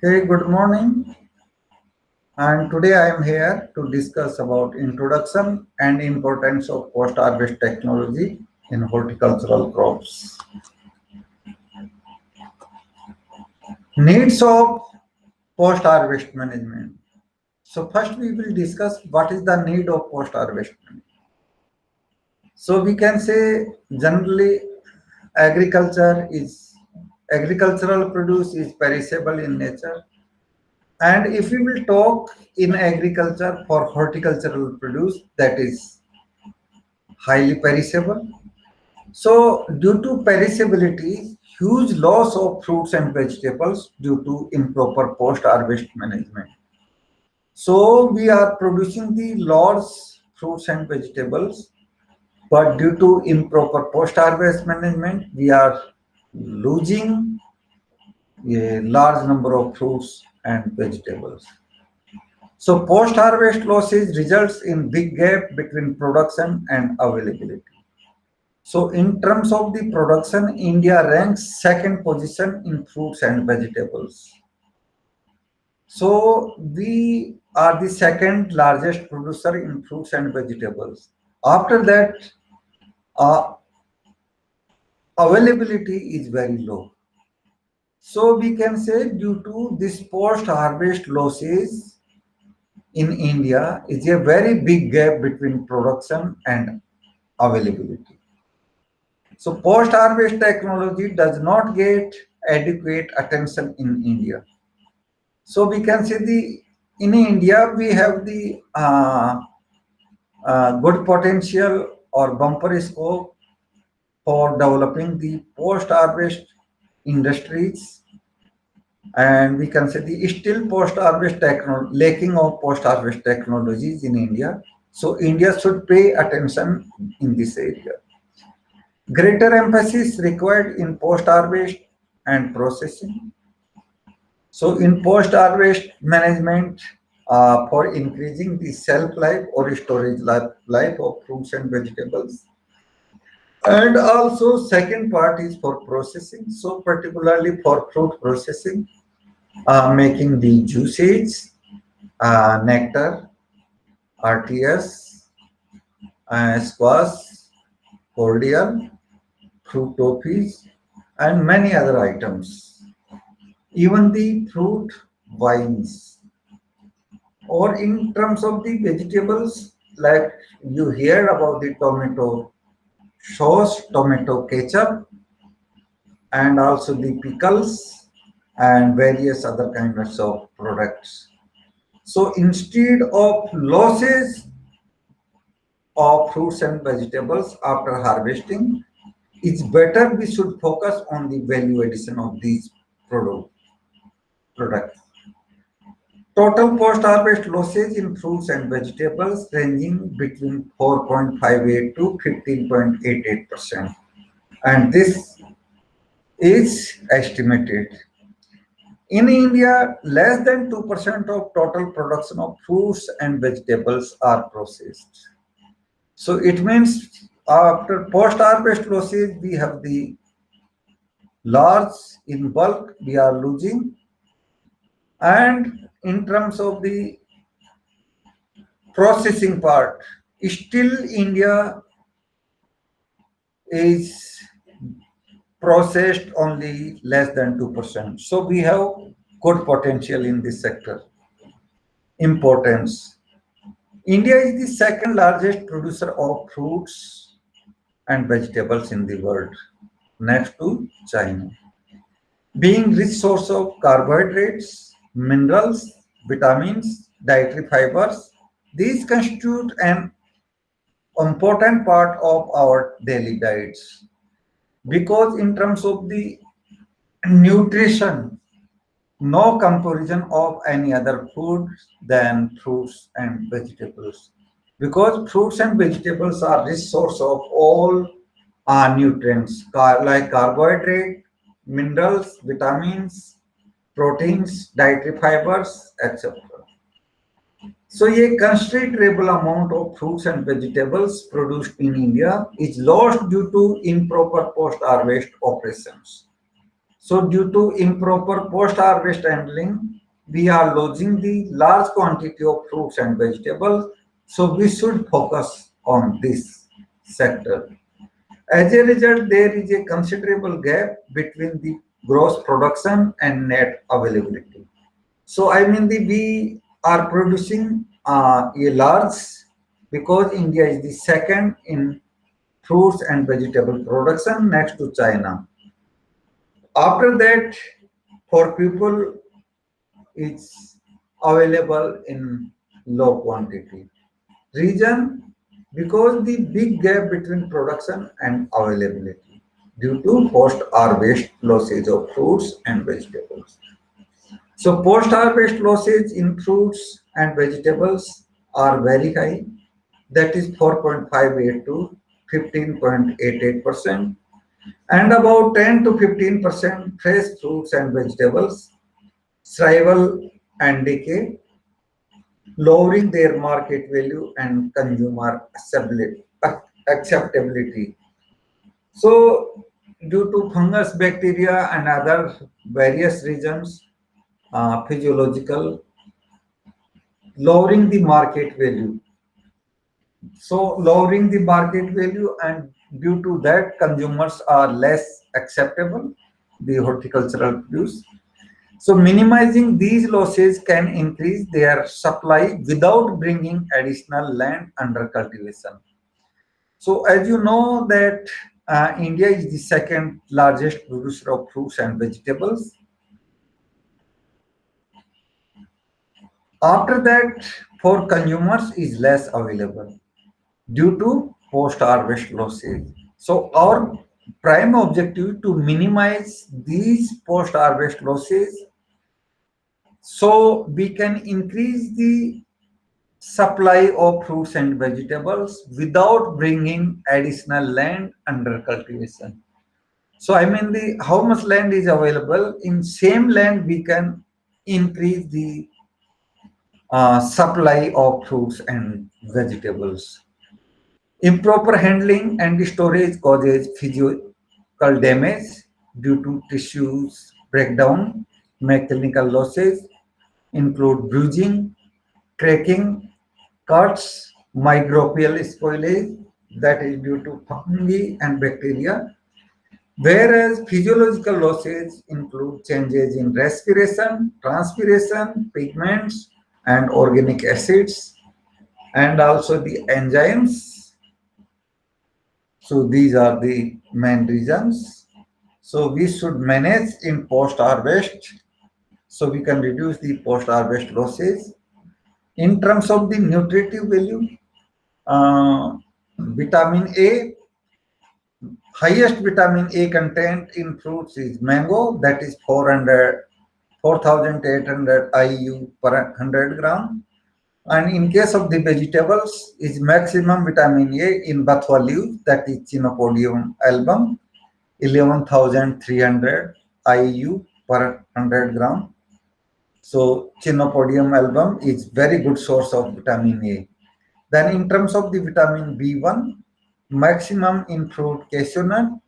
Okay, good morning. And today I am here to discuss about introduction and importance of post-harvest technology in horticultural crops. Needs of post-harvest management. So first we will discuss what is the need of post-harvest management. So we can say generally agriculture is agricultural produce is perishable in nature. And if we will talk in agriculture for horticultural produce, that is highly perishable. So, due to perishability, huge loss of fruits and vegetables due to improper post-harvest management. So, we are producing the large fruits and vegetables, but due to improper post-harvest management, we are losing a large number of fruits and vegetables. So post-harvest losses results in big gap between production and availability. So in terms of the production, India ranks second position in fruits and vegetables. So we are the second largest producer in fruits and vegetables. After that, uh, availability is very low. So we can say due to this post-harvest losses in India is a very big gap between production and availability. So post-harvest technology does not get adequate attention in India. So we can say the in India we have the good potential or bumper scope for developing the post-harvest industries, and we can say the still post-harvest technology lacking of post-harvest technologies in India. So India should pay attention in this area. Greater emphasis required in post-harvest and processing. So in post-harvest management, for increasing the shelf life or storage life of fruits and vegetables. And also second part is for processing. So particularly for fruit processing, making the juices, nectar, RTS, squash, cordial, fruit toffees, and many other items. Even the fruit wines, or in terms of the vegetables, like you hear about the tomato sauce, tomato ketchup, and also the pickles and various other kinds of products. So instead of losses of fruits and vegetables after harvesting, it's better we should focus on the value addition of these products. Total post-harvest losses in fruits and vegetables ranging between 4.58 to 15.88%. And this is estimated. In India, less than 2% of total production of fruits and vegetables are processed. So it means after post-harvest losses, we have the large in bulk we are losing. And in terms of the processing part, still India is processed only less than 2%. So we have good potential in this sector. Importance. India is the second largest producer of fruits and vegetables in the world, next to China. Being rich source of carbohydrates, minerals, vitamins, dietary fibers, these constitute an important part of our daily diets. Because in terms of the nutrition, no comparison of any other food than fruits and vegetables. Because fruits and vegetables are rich source of all nutrients like carbohydrate, minerals, vitamins, proteins, dietary fibers, etc. So a considerable amount of fruits and vegetables produced in India is lost due to improper post-harvest operations. So due to improper post-harvest handling, we are losing the large quantity of fruits and vegetables. So we should focus on this sector. As a result, there is a considerable gap between the gross production and net availability. So I mean, we are producing a large, because India is the second in fruits and vegetable production next to China. After that, for people, it's available in low quantity. Reason, because the big gap between production and availability due to post-harvest losses of fruits and vegetables. So post-harvest losses in fruits and vegetables are very high. That is 4.58 to 15.88%, and about 10 to 15% fresh fruits and vegetables shrivel and decay, lowering their market value and consumer acceptability. So, due to fungus, bacteria, and other various reasons, physiological, lowering the market value. So, lowering the market value, and due to that, consumers are less acceptable the horticultural produce. So minimizing these losses can increase their supply without bringing additional land under cultivation. So as you know that India is the second largest producer of fruits and vegetables. After that, for consumers is less available due to post-harvest losses. So our prime objective to minimize these post-harvest losses, so we can increase the supply of fruits and vegetables without bringing additional land under cultivation. So I mean, the how much land is available, in same land we can increase the supply of fruits and vegetables. Improper handling and storage causes physical damage due to tissues breakdown. Mechanical losses include bruising, cracking, cuts, microbial spoilage, that is due to fungi and bacteria, whereas physiological losses include changes in respiration, transpiration, pigments, and organic acids, and also the enzymes. So these are the main reasons. So we should manage in post-harvest, so we can reduce the post-harvest losses. In terms of the nutritive value, vitamin A, highest vitamin A content in fruits is mango, that is 4,800 IU per 100 gram. And in case of the vegetables, is maximum vitamin A in bathua leaves, that is Chenopodium album, 11,300 IU per 100 gram. So Chenopodium album is very good source of vitamin A. Then in terms of the vitamin B1, maximum in fruit cashew nut,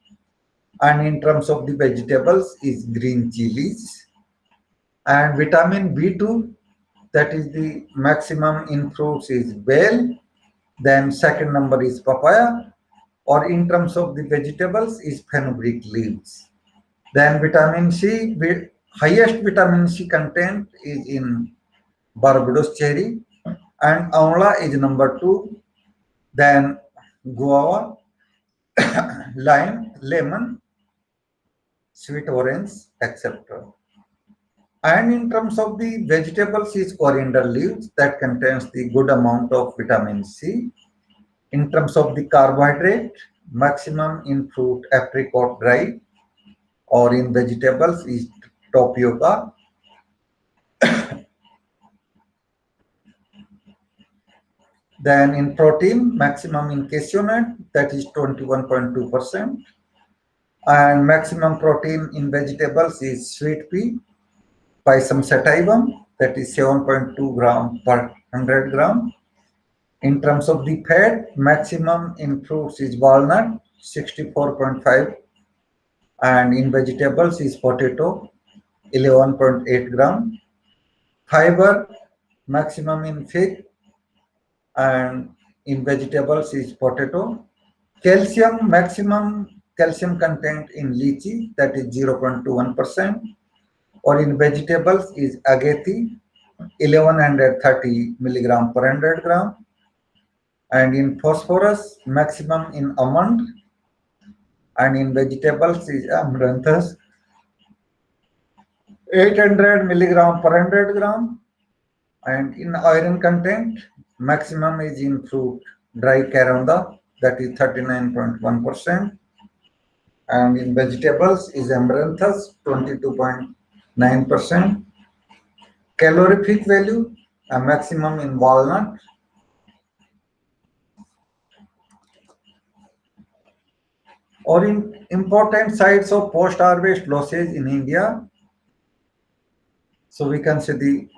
and in terms of the vegetables is green chilies. And vitamin B2, that is the maximum in fruits is bell, then second number is papaya, or in terms of the vegetables is fenugreek leaves. Then vitamin C, highest vitamin C content is in Barbados cherry, and amla is number 2, then guava, lime, lemon, sweet orange, etc. And in terms of the vegetables is coriander leaves, that contains the good amount of vitamin C. In terms of the carbohydrate, maximum in fruit apricot dry, or in vegetables is tapioca. Then in protein, maximum in cashew nut, that is 21.2%. And maximum protein in vegetables is sweet pea, Pisum sativum, that is 7.2 gram per 100 gram. In terms of the fat, maximum in fruits is walnut, 64.5 and in vegetables is potato 11.8 gram. Fiber maximum in fig and in vegetables is potato. Calcium maximum calcium content in lychee, that is 0.21%, or in vegetables is agati 1130 milligram per 100 gram, and in phosphorus maximum in almond, and in vegetables is amaranthus 800 milligram per 100 gram, and in iron content maximum is in fruit dry caranda, that is 39.1%, and in vegetables is amaranthus 22.9%. Calorific value a maximum in walnut. Or in important sites of post-harvest losses in India. So we can see the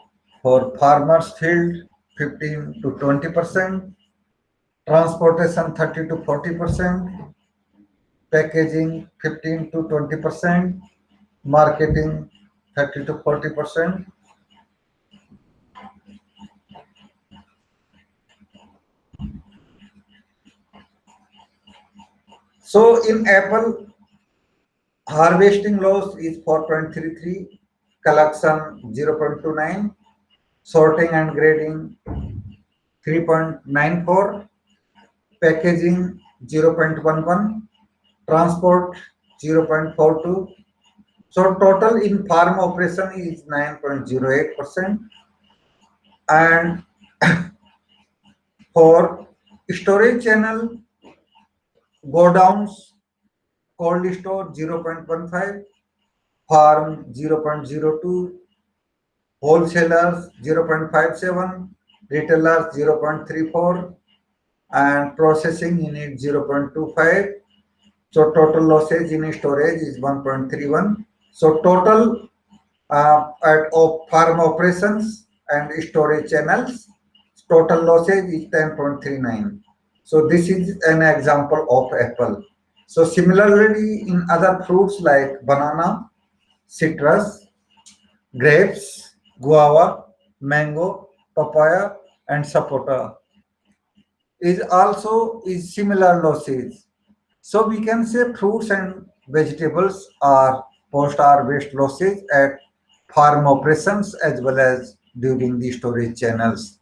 for farmers field 15 to 20%, transportation 30 to 40%, packaging 15 to 20%, marketing 30 to 40%. So in apple, harvesting loss is 4.33, collection 0.29, sorting and grading 3.94, packaging 0.11, transport 0.42. So total in farm operation is 9.08%, and for storage channel, godowns, cold store 0.15, farm 0.02, wholesalers 0.57, retailers 0.34, and processing unit 0.25. So total losses in storage is 1.31. So total of farm operations and storage channels, total losses is 10.39. So this is an example of apple. So similarly in other fruits like banana, citrus, grapes, guava, mango, papaya, and sapota is also is similar losses. So we can say fruits and vegetables are post-harvest losses at farm operations as well as during the storage channels.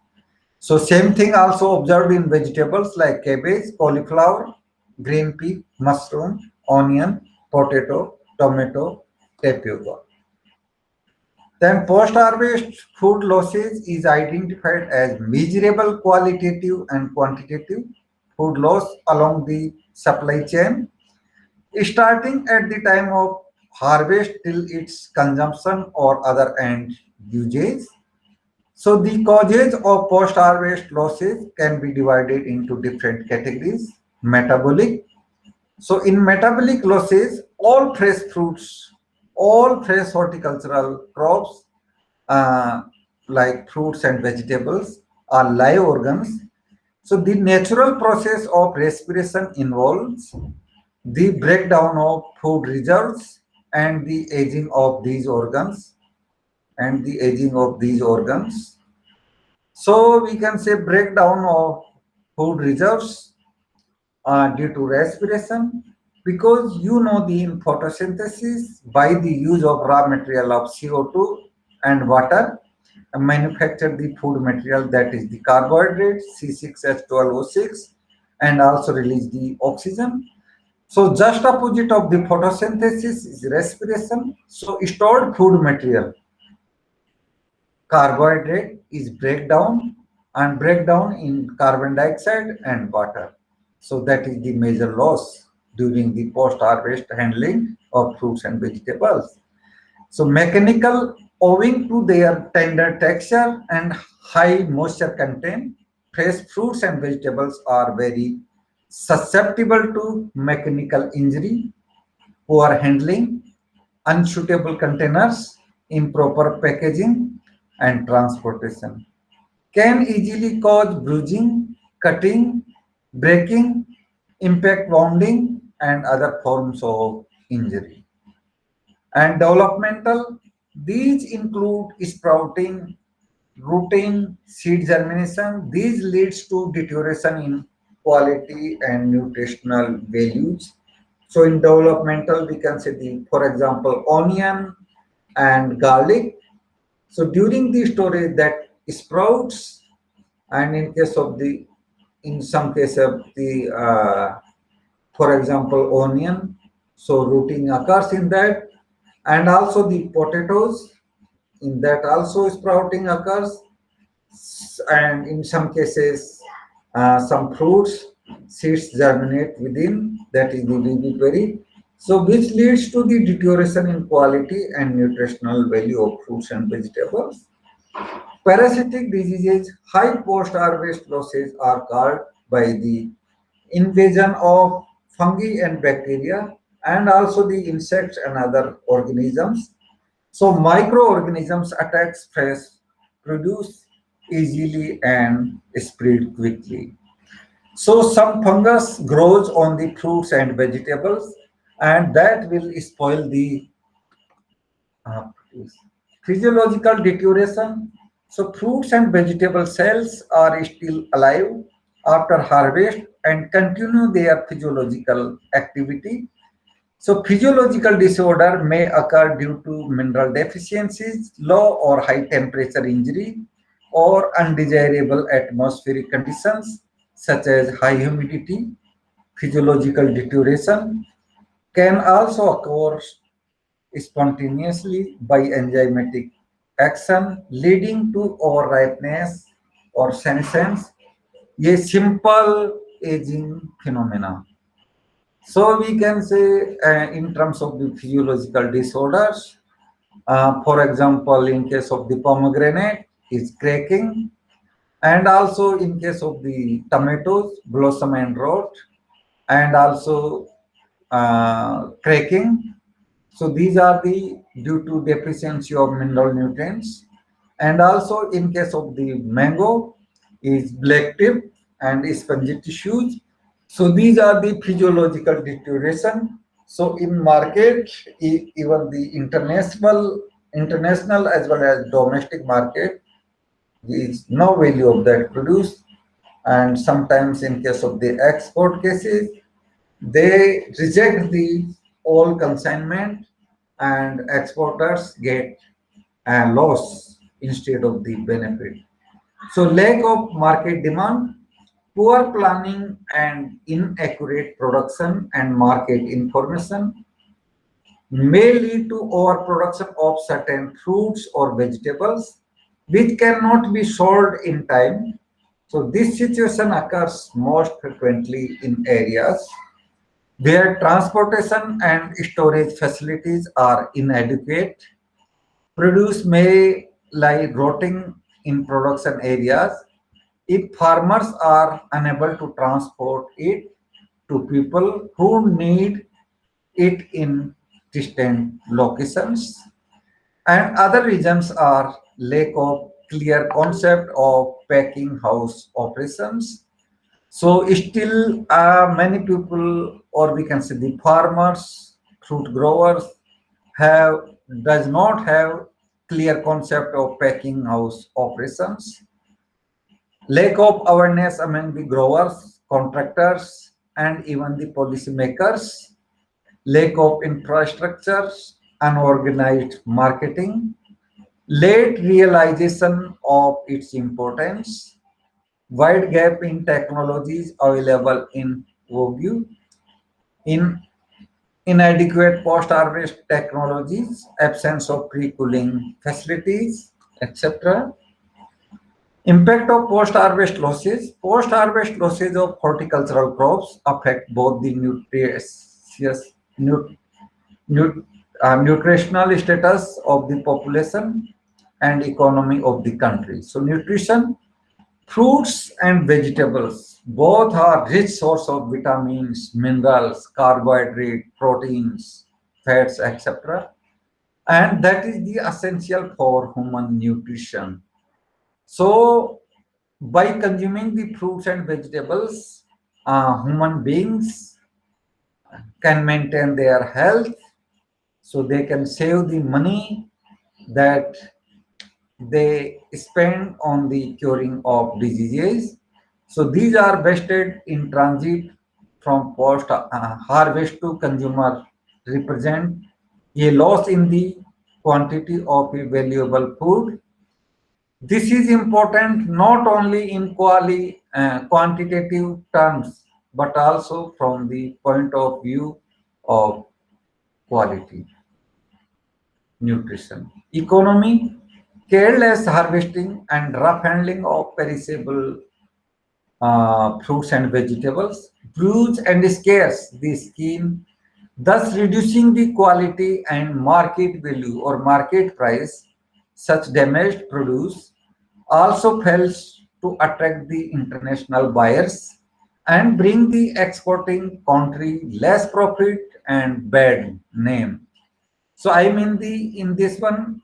So same thing also observed in vegetables like cabbage, cauliflower, green pea, mushroom, onion, potato, tomato, tapioca. Then post-harvest food losses is identified as measurable qualitative and quantitative food loss along the supply chain, starting at the time of harvest till its consumption or other end usage. So the causes of post-harvest losses can be divided into different categories. Metabolic. So in metabolic losses, all fresh fruits, all fresh horticultural crops uh, like fruits and vegetables are live organs. So the natural process of respiration involves the breakdown of food reserves and the aging of these organs and the aging of these organs. So we can say breakdown of food reserves due to respiration, because you know the in photosynthesis by the use of raw material of CO2 and water manufacture the food material, that is the carbohydrate C6H12O6, and also release the oxygen. So just opposite of the photosynthesis is respiration. So stored food material carbohydrate is breakdown and breakdown in carbon dioxide and water. So that is the major loss during the post-harvest handling of fruits and vegetables. So mechanical, owing to their tender texture and high moisture content, fresh fruits and vegetables are very susceptible to mechanical injury, poor handling, unsuitable containers, improper packaging, and transportation can easily cause bruising, cutting, breaking, impact wounding, and other forms of injury. And developmental, these include sprouting, rooting, seed germination. These leads to deterioration in quality and nutritional values. So in developmental, we can say the, for example, onion and garlic. So during the storage that sprouts, and in case of the, in some case of the, for example, onion, so rooting occurs in that, and also the potatoes, in that also sprouting occurs, and in some cases, some fruits, seeds germinate within, that is the viviparity. So which leads to the deterioration in quality and nutritional value of fruits and vegetables. Parasitic diseases, high post-harvest losses are caused by the invasion of fungi and bacteria, and also the insects and other organisms. So microorganisms attacks fresh produce easily and spread quickly. So some fungus grows on the fruits and vegetables, and that will spoil the produce. Physiological deterioration. So fruits and vegetable cells are still alive after harvest and continue their physiological activity. So physiological disorder may occur due to mineral deficiencies, low or high temperature injury, or undesirable atmospheric conditions such as high humidity. Physiological deterioration can also occur spontaneously by enzymatic action leading to overripeness or senescence, a simple aging phenomena. So we can say in terms of the physiological disorders, for example, in case of the pomegranate is cracking, and also in case of the tomatoes, blossom and rot, and also cracking. So these are the due to deficiency of mineral nutrients. And also in case of the mango is black tip and spongy tissues. So these are the physiological deterioration. So in market, even the international as well as domestic market, there is no value of that produce. And sometimes in case of the export cases, they reject the all consignment, and exporters get a loss instead of the benefit. So lack of market demand, poor planning and inaccurate production and market information may lead to overproduction of certain fruits or vegetables which cannot be sold in time. So this situation occurs most frequently in areas where transportation and storage facilities are inadequate. Produce may lie rotting in production areas if farmers are unable to transport it to people who need it in distant locations. And other reasons are lack of clear concept of packing house operations. So still many people, or we can say the farmers, fruit growers, have does not have clear concept of packing house operations. Lack of awareness among the growers, contractors, and even the policymakers. Lack of infrastructure, unorganized marketing, late realization of its importance, wide gap in technologies available in overview, in inadequate post-harvest technologies, absence of pre-cooling facilities, etc. Impact of post-harvest losses. Post-harvest losses of horticultural crops affect both the nu- nutritional status of the population and economy of the country. So nutrition, fruits and vegetables both are rich source of vitamins, minerals, carbohydrate, proteins, fats, etc. And that is the essential for human nutrition. So by consuming the fruits and vegetables, human beings can maintain their health. so they can save the money that they spend on the curing of diseases. So these are vested in transit from post harvest to consumer, represent a loss in the quantity of a valuable food. This is important not only in quantitative terms, but also from the point of view of quality, nutrition, economy, careless harvesting, and rough handling of perishable fruits and vegetables, bruise and scarce the skin, thus reducing the quality and market value or market price. Such damaged produce also fails to attract the international buyers and bring the exporting country less profit and bad name. So I mean the in this one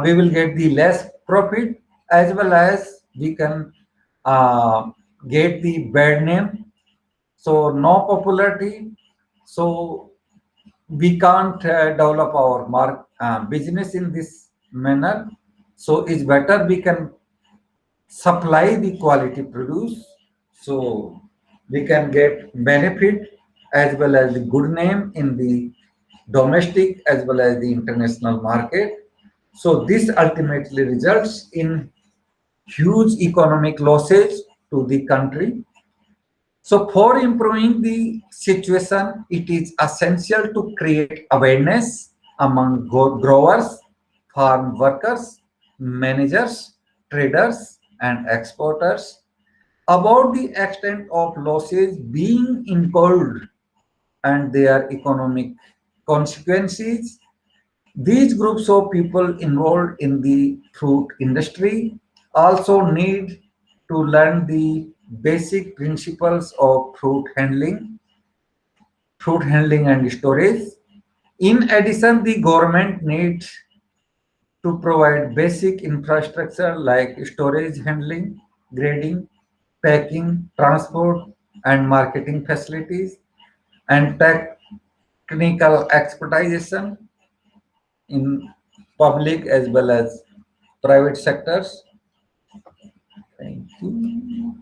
we will get the less profit as well as we can uh, get the bad name. So no popularity. So we can't develop our business in this manner. So it's better we can supply the quality produce, so we can get benefit as well as the good name in the domestic as well as the international market. So this ultimately results in huge economic losses to the country. So for improving the situation, it is essential to create awareness among growers, farm workers, managers, traders, and exporters about the extent of losses being incurred and their economic consequences. These groups of people involved in the fruit industry also need to learn the basic principles of fruit handling and storage. In addition, the government needs to provide basic infrastructure like storage handling, grading, packing, transport, and marketing facilities, and technical expertise in public as well as private sectors. Thank you.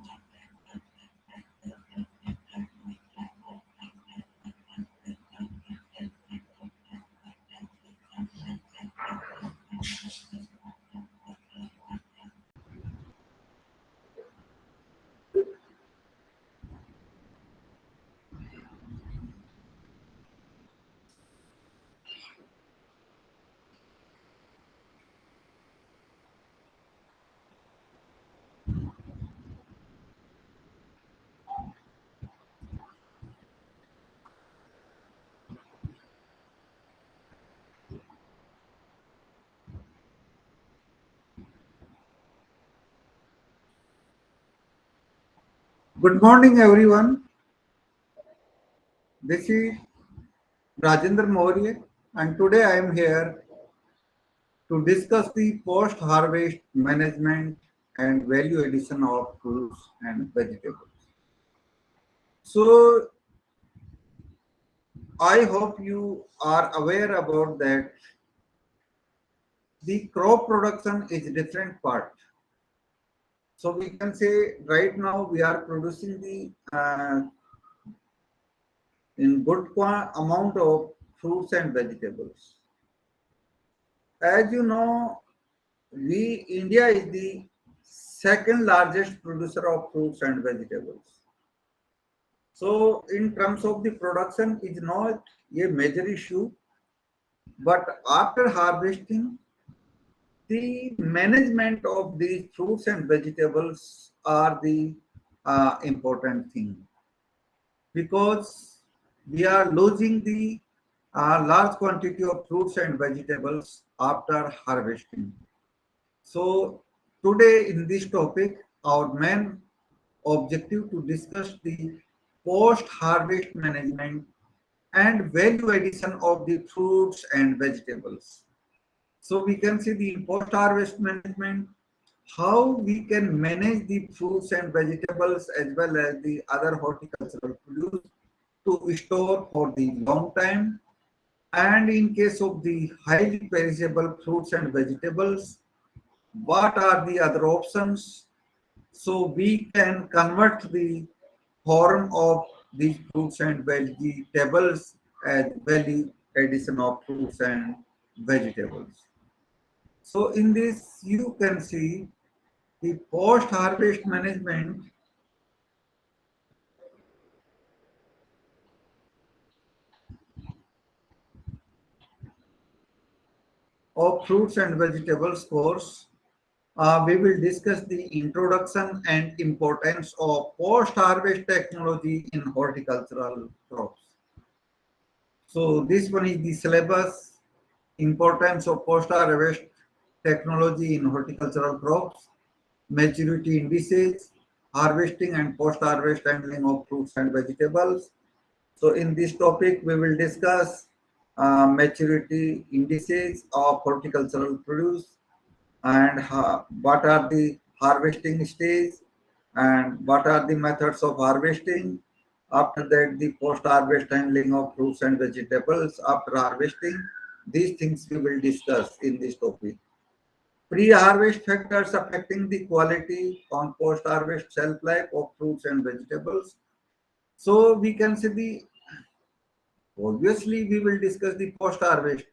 Good morning, everyone. This is Rajendra Maurya, and today I am here to discuss the post-harvest management and value addition of fruits and vegetables. So I hope you are aware about that the crop production is different part. So we can say right now we are producing the in good amount of fruits and vegetables. As you know, India is the second largest producer of fruits and vegetables. So in terms of the production is not a major issue, but after harvesting, the management of these fruits and vegetables are the important thing, because we are losing the large quantity of fruits and vegetables after harvesting. So today in this topic, our main objective to discuss the post-harvest management and value addition of the fruits and vegetables. So we can see the post-harvest management, how we can manage the fruits and vegetables as well as the other horticultural produce to store for the long time, And in case of the highly perishable fruits and vegetables, what are the other options? So we can convert the form of these fruits and vegetables as value addition of fruits and vegetables. So in this you can see the post-harvest management of fruits and vegetables course. We will discuss the introduction and importance of post-harvest technology in horticultural crops. So this one is the syllabus, importance of post-harvest technology in horticultural crops, maturity indices, harvesting and post-harvest handling of fruits and vegetables. So in this topic, we will discuss maturity indices of horticultural produce, and what are the harvesting stage, and what are the methods of harvesting. After that, the post-harvest handling of fruits and vegetables after harvesting. These things we will discuss in this topic. Pre-harvest factors affecting the quality on post-harvest shelf life of fruits and vegetables. So we can see the, obviously we will discuss the post-harvest,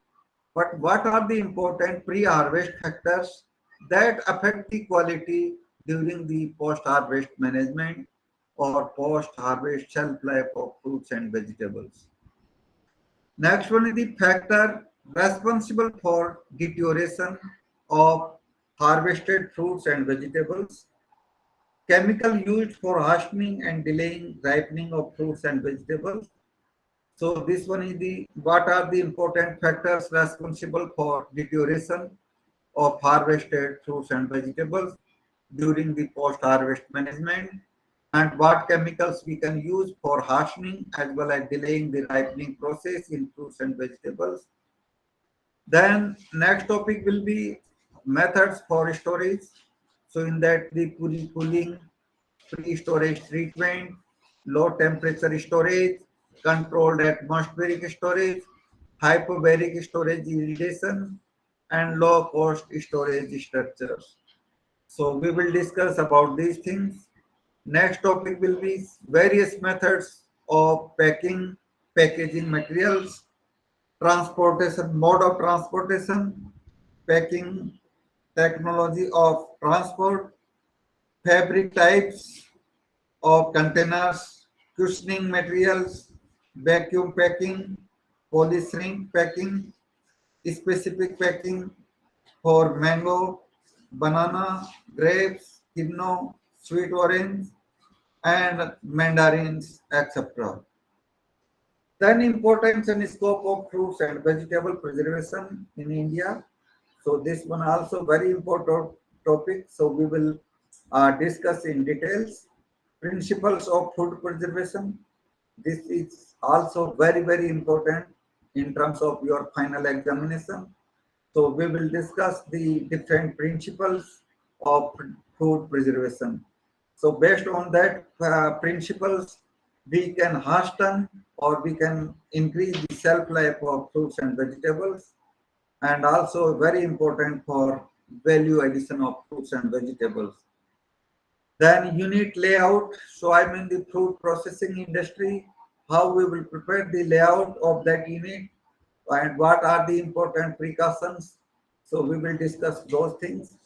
but what are the important pre-harvest factors that affect the quality during the post-harvest management or post-harvest shelf life of fruits and vegetables? Next one is the factor responsible for deterioration of harvested fruits and vegetables. Chemical used for hastening and delaying ripening of fruits and vegetables. So this one is the, what are the important factors responsible for deterioration of harvested fruits and vegetables during the post-harvest management, and what chemicals we can use for hastening as well as delaying the ripening process in fruits and vegetables. Then next topic will be methods for storage. So in that the cooling, pre-storage treatment, low temperature storage, controlled atmospheric storage, hyperbaric storage irradiation, and low cost storage structures. So we will discuss about these things. Next topic will be various methods of packing, packaging materials, transportation, mode of transportation, packing, technology of transport, fabric types of containers, cushioning materials, vacuum packing, polyshrink packing, specific packing for mango, banana, grapes, kidno, sweet orange, and mandarins, etc. Then importance and scope of fruits and vegetable preservation in India. So this one also very important topic. So we will discuss in details. Principles of food preservation. This is also very important in terms of your final examination. So we will discuss the different principles of food preservation. So based on that principles, we can hasten or we can increase the shelf life of fruits and vegetables, and also very important for value addition of fruits and vegetables. Then unit layout. So I'm in the food processing industry. How we will prepare the layout of that unit and what are the important precautions. So we will discuss those things.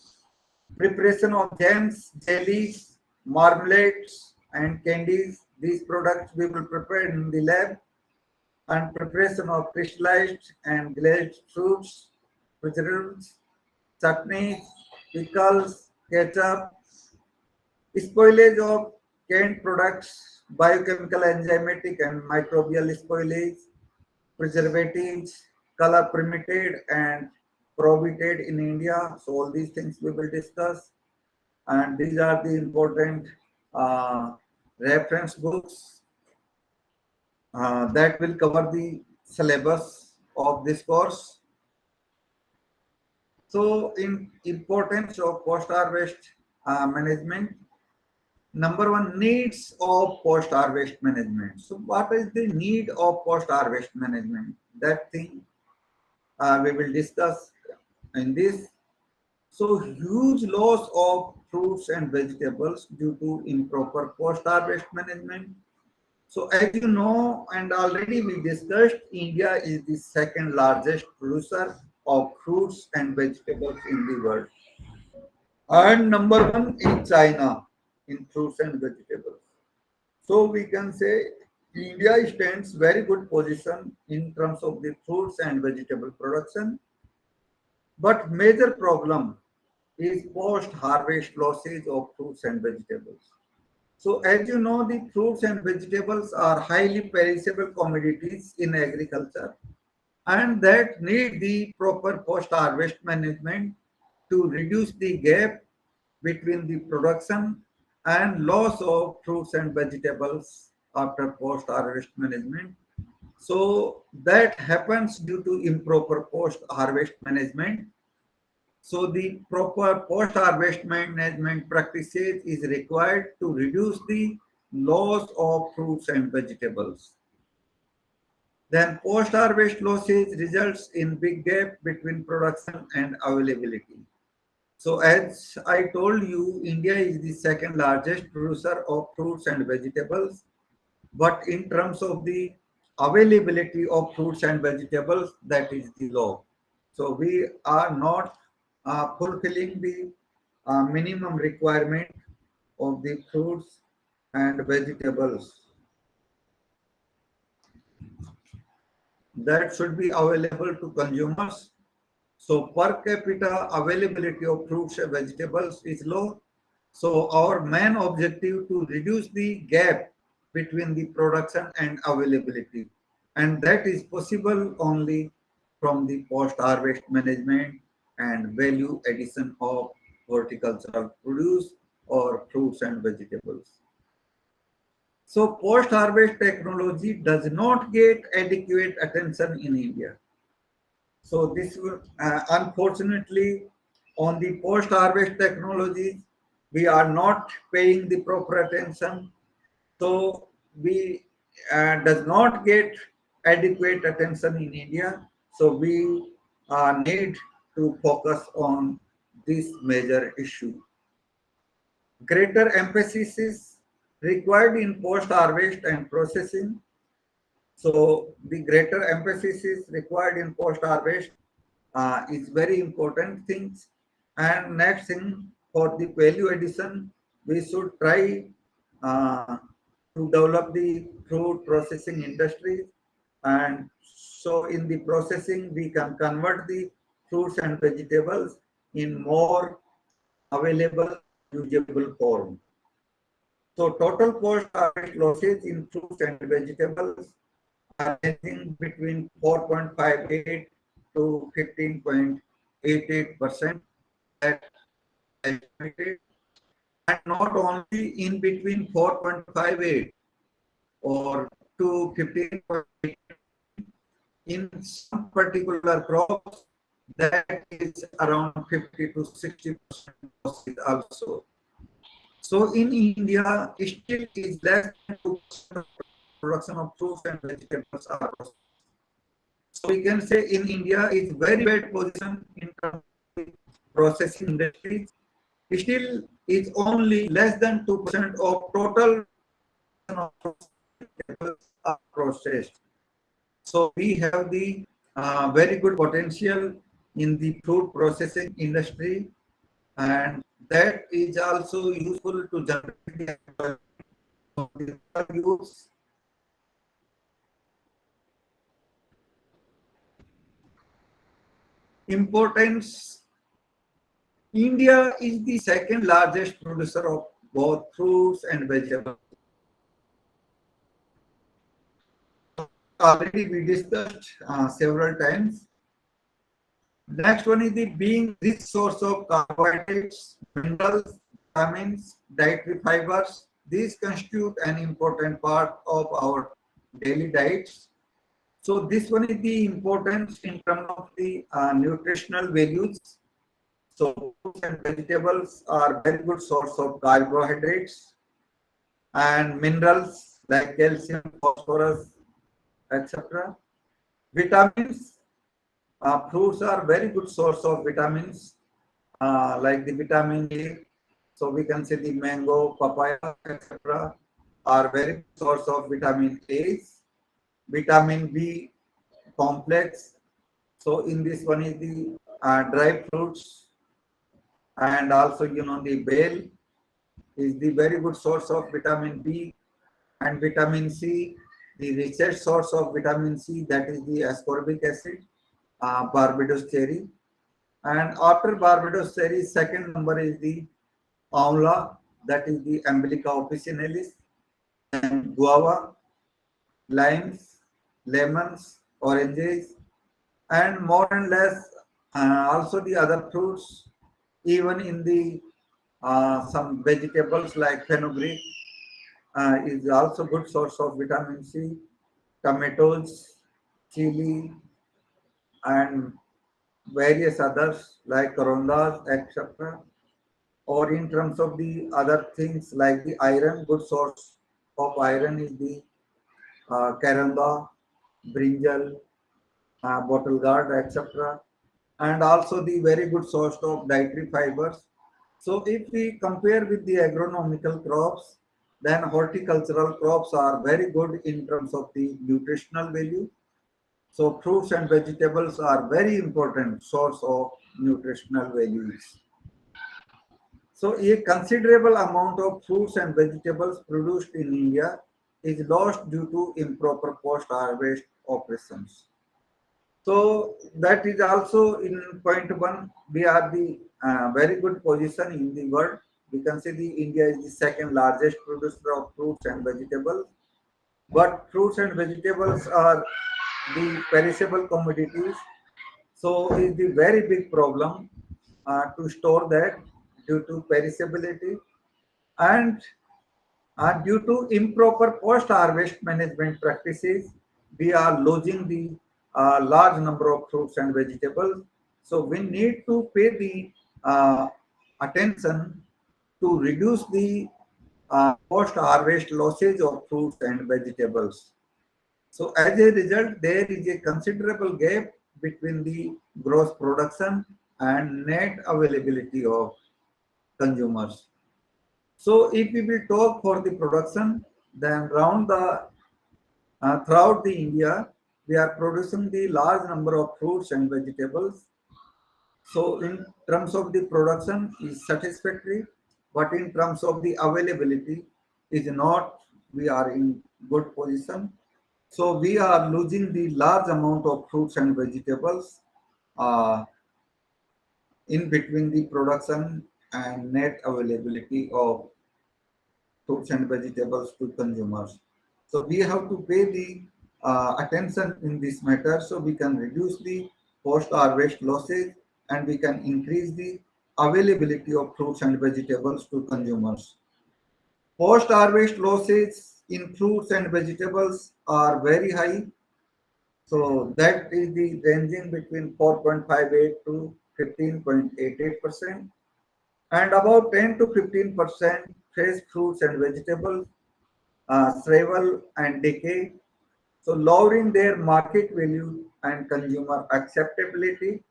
Preparation of jams, jellies, marmalades, and candies. These products we will prepare in the lab. And preparation of crystallized and glazed fruits, preserves, chutneys, pickles, ketchup, spoilage of canned products, biochemical, enzymatic, and microbial spoilage, preservatives, color permitted and prohibited in India. So all these things we will discuss, and these are the important uh, reference books that will cover the syllabus of this course. So in importance of post-harvest management. Number one, needs of post-harvest management. So what is the need of post-harvest management? That thing we will discuss in this. So huge loss of fruits and vegetables due to improper post-harvest management. So as you know, and already we discussed, India is the second largest producer of fruits and vegetables in the world. And number one is China in fruits and vegetables. So we can say India stands very good position in terms of the fruits and vegetable production. But major problem is post-harvest losses of fruits and vegetables. So as you know, the fruits and vegetables are highly perishable commodities in agriculture and that need the proper post-harvest management to reduce the gap between the production and loss of fruits and vegetables after post-harvest management. So that happens due to improper post-harvest management. So the proper post-harvest management practices is required to reduce the loss of fruits and vegetables. Then post-harvest losses results in big gap between production and availability. So as I told you, India is the second largest producer of fruits and vegetables. But in terms of the availability of fruits and vegetables, that is the low. So we are not fulfilling the minimum requirement of the fruits and vegetables that should be available to consumers. So per capita availability of fruits and vegetables is low. So our main objective to reduce the gap between the production and availability. And that is possible only from the post-harvest management and value addition of horticultural produce or fruits and vegetables. So post-harvest technology does not get adequate attention in India. So this will, unfortunately, on the post-harvest technologies, we are not paying the proper attention. So we does not get adequate attention in India. So we need to focus on this major issue. Greater emphasis is required in post-harvest and processing. So the greater emphasis is required in post-harvest is very important things. And next thing for the value addition, we should try uh, to develop the fruit processing industry. And so in the processing, we can convert the fruits and vegetables in more available, usable form. So total post-harvest losses in fruits and vegetables are ranging between 4.58 to 15.88% that estimated, and not only in between 4.58 or to 15.8. In some particular crops, that is around 50 to 60% losses also. So in India, still is less than 2% of production of fruits and vegetables are processed. So we can say in India is very bad position in terms of processing industries. Still is only less than 2% of total of fruits and vegetables are processed. So we have the very good potential in the fruit processing industry, and that is also useful to generate the use. Importance. India is the second largest producer of both fruits and vegetables. Already we discussed several times. Next one is the being rich source of carbohydrates, minerals, vitamins, dietary fibers. These constitute an important part of our daily diets. So this one is the importance in terms of the nutritional values. So fruits and vegetables are very good source of carbohydrates. and minerals like calcium, phosphorus, etc. Vitamins, fruits are very good source of vitamins, like the vitamin A. So we can say the mango, papaya, etc. are very good source of vitamin A's. Vitamin B complex. So in this one is the dry fruits, and also the bale is the very good source of vitamin B, and vitamin C, the richest source of vitamin C, that is the ascorbic acid, Barbados cherry. And after Barbados cherry, second number is the Aumla, that is the Amblyca officinalis, and guava, limes, lemons, oranges, and more and less also the other fruits, even in the some vegetables like fenugreek is also good source of vitamin C, tomatoes, chili, and various others like corondas, etc. Or in terms of the other things like the iron, good source of iron is the caranda, brinjal, bottle gourd, etc. And also the very good source of dietary fibers. So if we compare with the agronomical crops, then horticultural crops are very good in terms of the nutritional value. So fruits and vegetables are very important source of nutritional values. So a considerable amount of fruits and vegetables produced in India is lost due to improper post-harvest operations. So that is also in point one. We are the very good position in the world. We can say the India is the second largest producer of fruits and vegetables. But fruits and vegetables are the perishable commodities. So is the very big problem to store that due to perishability, and due to improper post-harvest management practices, we are losing the large number of fruits and vegetables. So we need to pay the attention to reduce the post-harvest losses of fruits and vegetables. So as a result, there is a considerable gap between the gross production and net availability of consumers. So if we will talk for the production, then throughout the India, we are producing the large number of fruits and vegetables. So in terms of the production is satisfactory, but in terms of the availability is not, we are in good position. So we are losing the large amount of fruits and vegetables uh, in between the production and net availability of fruits and vegetables to consumers. So we have to pay the attention in this matter so we can reduce the post-harvest losses and we can increase the availability of fruits and vegetables to consumers. Post-harvest losses in fruits and vegetables are very high. So that is the ranging between 4.58 to 15.88%, and about 10 to 15% fresh fruits and vegetables shrivel and decay, so lowering their market value and consumer acceptability.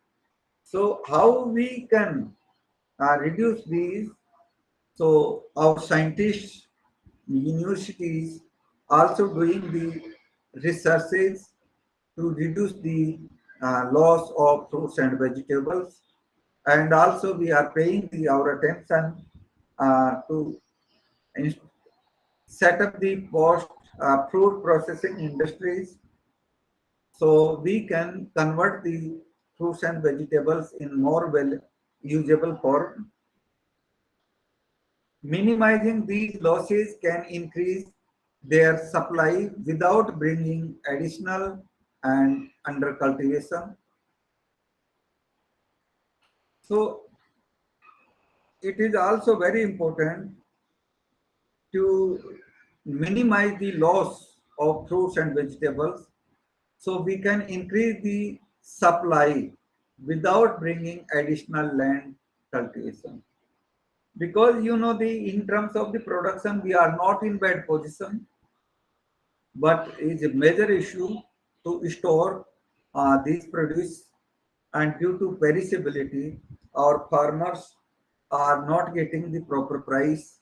So how we can reduce these? So our scientists, universities also doing the researches to reduce the loss of fruits and vegetables, and also we are paying our attention to set up the post fruit processing industries so we can convert the fruits and vegetables in more well usable form. Minimizing these losses can increase their supply without bringing additional and under cultivation. So it is also very important to minimize the loss of fruits and vegetables so we can increase the supply without bringing additional land cultivation. because the in terms of the production we are not in bad position, but is a major issue to store these produce, and due to perishability our farmers are not getting the proper price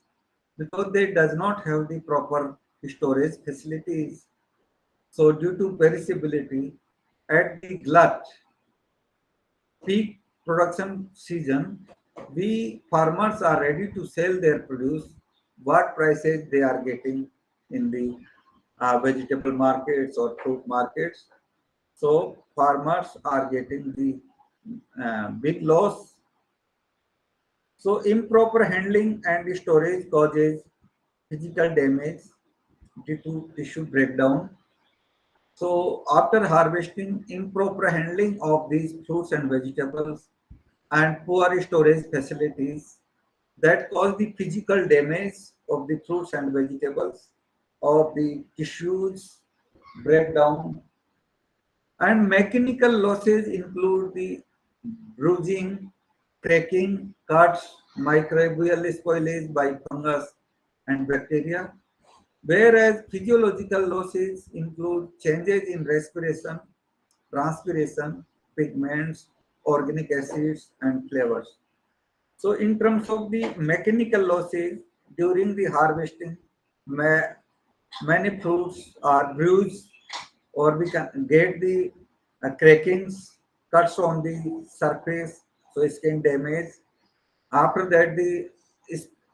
because they does not have the proper storage facilities. So due to perishability at the glut peak production season, we farmers are ready to sell their produce what prices they are getting in the vegetable markets or fruit markets. So farmers are getting the big loss. So improper handling and storage causes physical damage due to tissue breakdown. So after harvesting, improper handling of these fruits and vegetables and poor storage facilities that cause the physical damage of the fruits and vegetables, of the tissues breakdown, and mechanical losses include the bruising, cracking, cuts, microbial spoilage by fungus and bacteria, whereas physiological losses include changes in respiration, transpiration, pigments, organic acids, and flavors. So, in terms of the mechanical losses during the harvesting, ma- many fruits are bruised, or we can get the crackings, cuts on the surface, so skin damage. After that, the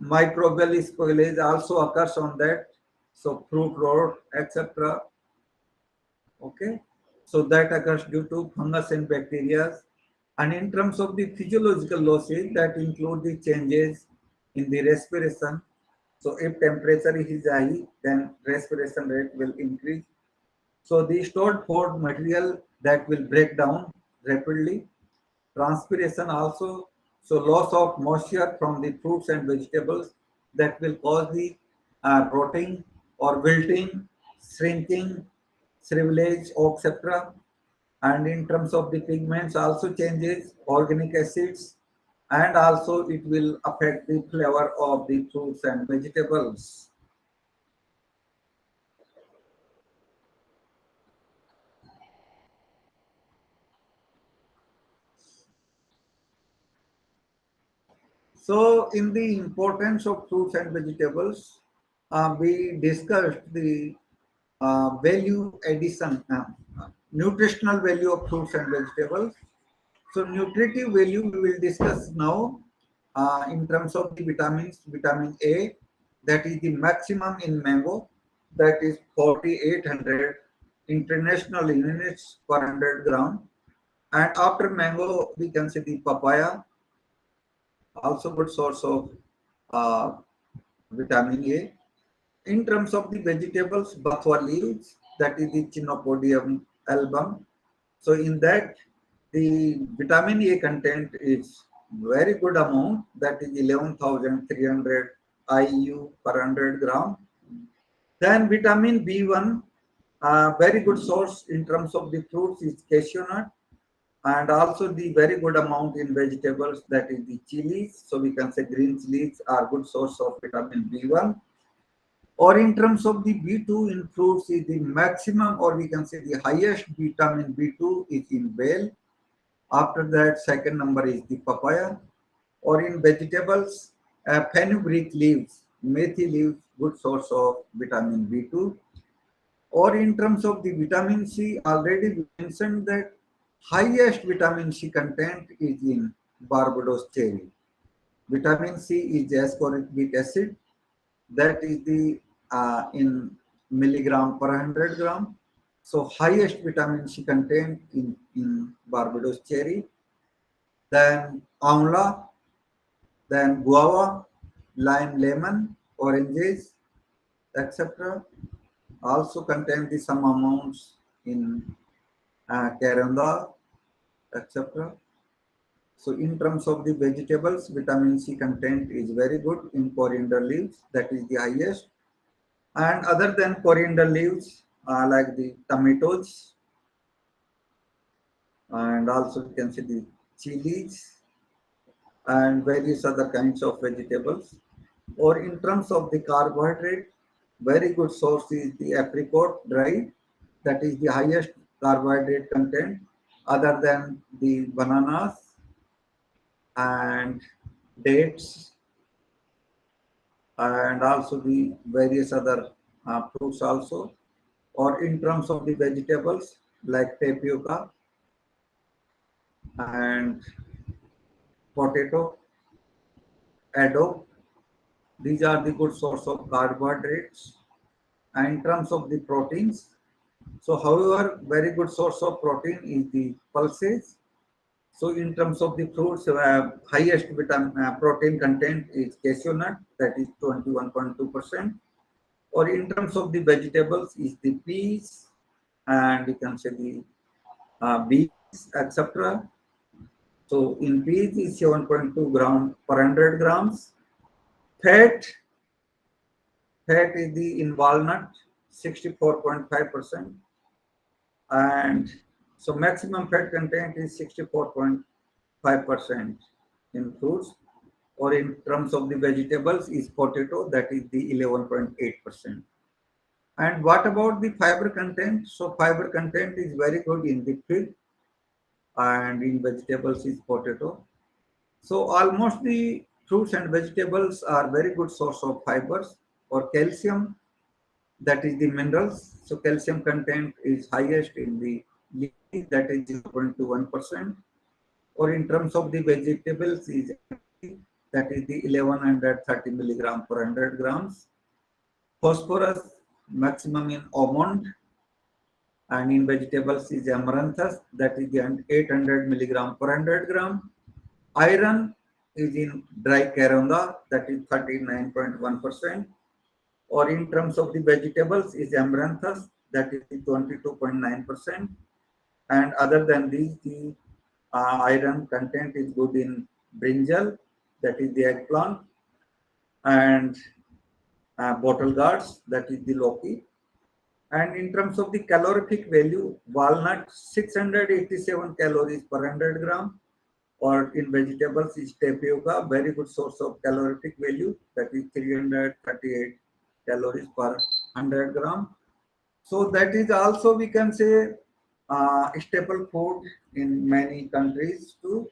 microbial spoilage also occurs on that, so fruit rot, etc. Okay, so that occurs due to fungus and bacteria. And in terms of the physiological losses, that include the changes in the respiration. So if temperature is high, then respiration rate will increase. So the stored food material that will break down rapidly. Transpiration also, so loss of moisture from the fruits and vegetables that will cause the rotting or wilting, shrinking, shrivelage, etc. And in terms of the pigments also changes, organic acids, and also it will affect the flavor of the fruits and vegetables. So, in the importance of fruits and vegetables, we discussed the value addition, nutritional value of fruits and vegetables. So, nutritive value we will discuss now in terms of the vitamins. Vitamin A, that is the maximum in mango, that is 4,800 international units per 100 gram. And after mango, we can see the papaya, also good source of uh, vitamin A. In terms of the vegetables, bathua leaves, that is the Chinopodium album. So in that, the vitamin A content is very good amount, that is 11,300 IU per 100 gram. Then vitamin B1, very good source in terms of the fruits is cashew nut, and also the very good amount in vegetables, that is the chilies. So we can say green chilies are good source of vitamin B1. Or in terms of the B2 in fruits is the maximum, or we can say the highest vitamin B2 is in bell. After that, second number is the papaya. Or in vegetables, fenugreek leaves, methi leaves, good source of vitamin B2. Or in terms of the vitamin C, already we mentioned that highest vitamin C content is in Barbados cherry. Vitamin C is ascorbic acid, that is the in milligram per 100 gram. So highest vitamin C content in Barbados cherry, then amla, then guava, lime, lemon, oranges, etc. Also contain the some amounts in caranda, etc. So in terms of the vegetables, vitamin C content is very good in coriander leaves, that is the highest. And other than coriander leaves, like the tomatoes, and also you can see the chilies, and various other kinds of vegetables. Or in terms of the carbohydrate, very good source is the apricot dry, that is the highest carbohydrate content other than the bananas and dates and also the various other fruits also. Or in terms of the vegetables like tapioca and potato, addo, these are the good source of carbohydrates. And in terms of the proteins, so however, very good source of protein is the pulses. So in terms of the fruits, highest protein content is cashew nut, that is 21.2%. Or in terms of the vegetables is the peas, and you can say the beans, etc. So in peas is 7.2 gram per 100 grams. Fat, fat is the in walnut 64.5%, and so maximum fat content is 64.5% in fruits. Or in terms of the vegetables is potato, that is the 11.8%. And what about the fiber content? So fiber content is very good in the fig, and in vegetables is potato. So almost the fruits and vegetables are very good source of fibers. Or calcium, that is the minerals. So calcium content is highest in the leafy, that is 0.21%. Or in terms of the vegetables is that is the 1130 milligram per 100 grams. Phosphorus maximum in almond, and in vegetables is amaranthus, that is the 800 milligram per 100 gram. Iron is in dry carunda, that is 39.1%. Or in terms of the vegetables is amaranthus, that is 22.9%. And other than these, the iron content is good in brinjal, that is the eggplant, and bottle gourds, that is the loki. And in terms of the calorific value, walnut 687 calories per 100 gram. Or in vegetables is tapioca, very good source of calorific value, that is 338 calories per 100 gram. So that is also, we can say, staple food in many countries too.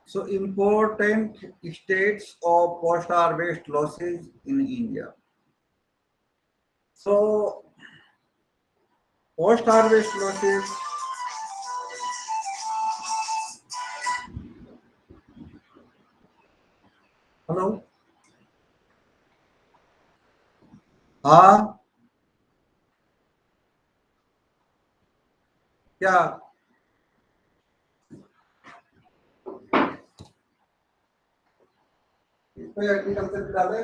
So important states of post-harvest losses in India. So post-harvest losses, hello, हाँ, क्या इसमें agriculture डाले?